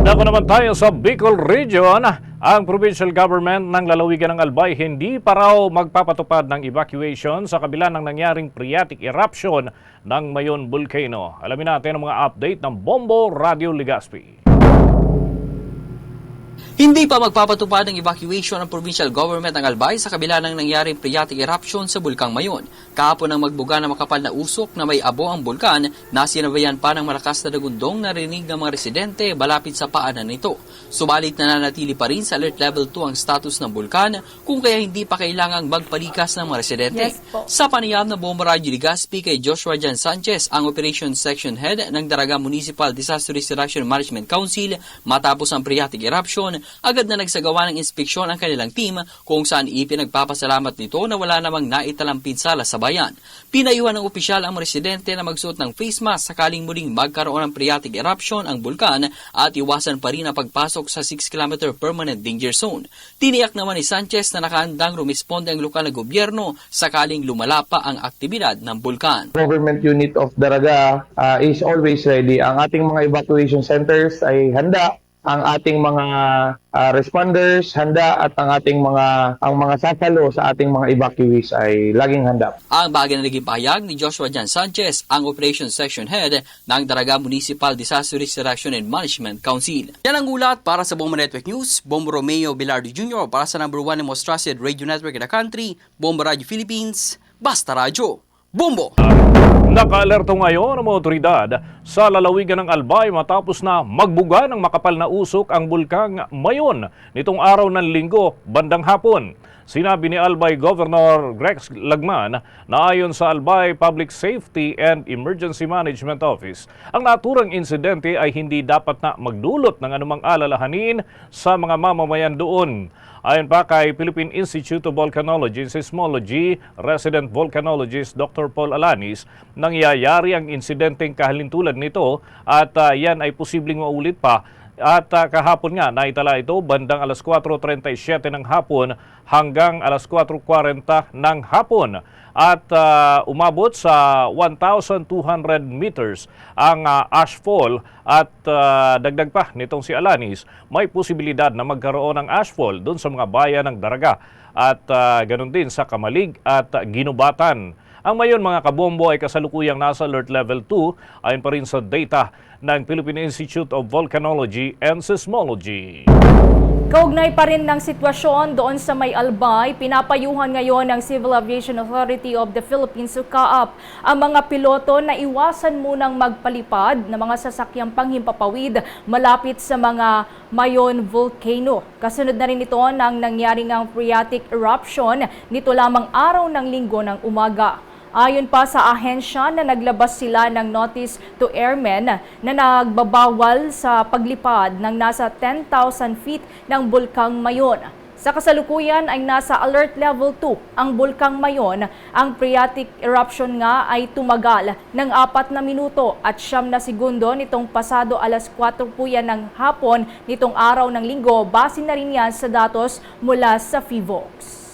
Dako naman tayo sa Bicol Region. Ang provincial government ng lalawigan ng Albay hindi pa raw magpapatupad ng evacuation sa kabila ng nangyaring phreatic eruption ng Mayon Volcano. Alamin natin ang mga update ng Bombo Radio Legazpi. Hindi pa magpapatupad ng evacuation ng provincial government ng Albay sa kabila ng nangyaring phreatic eruption sa Bulkang Mayon. Kahapon ang magbuga ng makapal na usok na may abo ang bulkan na sinabayan pa ng malakas na dagundong narinig ng mga residente malapit sa paanan nito. Subalit nananatili pa rin sa alert level 2 ang status ng bulkan kung kaya hindi pa kailangang magpalikas ng mga residente. Sa panayam na Bombo Radio Legazpi kay Joshua Jan Sanchez, ang Operations Section Head ng Daraga Municipal Disaster Restoration Management Council, matapos ang phreatic eruption, agad na nagsagawa ng inspeksyon ang kanilang team kung saan ipinagpapasalamat nito na wala namang naitalang pinsala sa bayan. Pinayuhan ng opisyal ang residente na magsuot ng face mask sakaling muling magkaroon ng phreatic eruption ang bulkan at iwasan pa rin ang pagpasok sa 6-kilometer permanent danger zone. Tiniyak naman ni Sanchez na nakahandang rumisponde ang lokal na gobyerno sakaling lumala pa ang aktibidad ng bulkan. Government unit of Daraga is always ready. Ang ating mga evacuation centers ay handa. Ang ating mga responders handa at ang mga sasalo sa ating mga evacuees ay laging handa. Ang bagay na naging pahayag ni Joshua Jan Sanchez, ang Operations Section Head ng Daraga Municipal Disaster Restoration and Management Council. Yan ang ulat para sa Bombo Network News. Bombo Romeo Bilardo Jr. para sa number 1 and most trusted radio network in the country, Bombo Radio Philippines, Basta Radio. Bombo! Naka-alerto ngayon ang mga otoridad sa lalawigan ng Albay matapos na magbuga ng makapal na usok ang bulkang Mayon nitong araw ng Linggo bandang hapon. Sinabi ni Albay Governor Rex Lagman na ayon sa Albay Public Safety and Emergency Management Office, ang naturang insidente ay hindi dapat na magdulot ng anumang alalahanin sa mga mamamayan doon. Ayon pa kay Philippine Institute of Volcanology and Seismology, resident volcanologist Dr. Paul Alanis, nangyayari ang insidenteng kahalintulad nito at yan ay posibleng maulit pa. At kahapon nga, naitala ito bandang alas 4:37 ng hapon hanggang alas 4:40 ng hapon. At umabot sa 1,200 meters ang ashfall at dagdag pa nitong si Alanis, may posibilidad na magkaroon ng ashfall doon sa mga bayan ng Daraga at ganun din sa Kamalig at Ginubatan. Ang Mayon mga kabombo ay kasalukuyang nasa alert level 2 ayon pa rin sa data ng Philippine Institute of Volcanology and Seismology. Kaugnay pa rin ng sitwasyon doon sa May Albay, pinapayuhan ngayon ng Civil Aviation Authority of the Philippines o CAAP ang mga piloto na iwasan munang magpalipad ng mga sasakyang panghimpapawid malapit sa mga Mayon Volcano. Kasunod na rin ito ng nangyaring ang phreatic eruption nito lamang araw ng Linggo ng umaga. Ayon pa sa ahensya na naglabas sila ng notice to airmen na nagbabawal sa paglipad ng nasa 10,000 feet ng Bulkang Mayon. Sa kasalukuyan ay nasa alert level 2 ang Bulkang Mayon. Ang phreatic eruption nga ay tumagal ng 4 na minuto at 9 na segundo nitong pasado alas 4 po yan ng hapon nitong araw ng Linggo. Base na rin yan sa datos mula sa PHIVOLCS.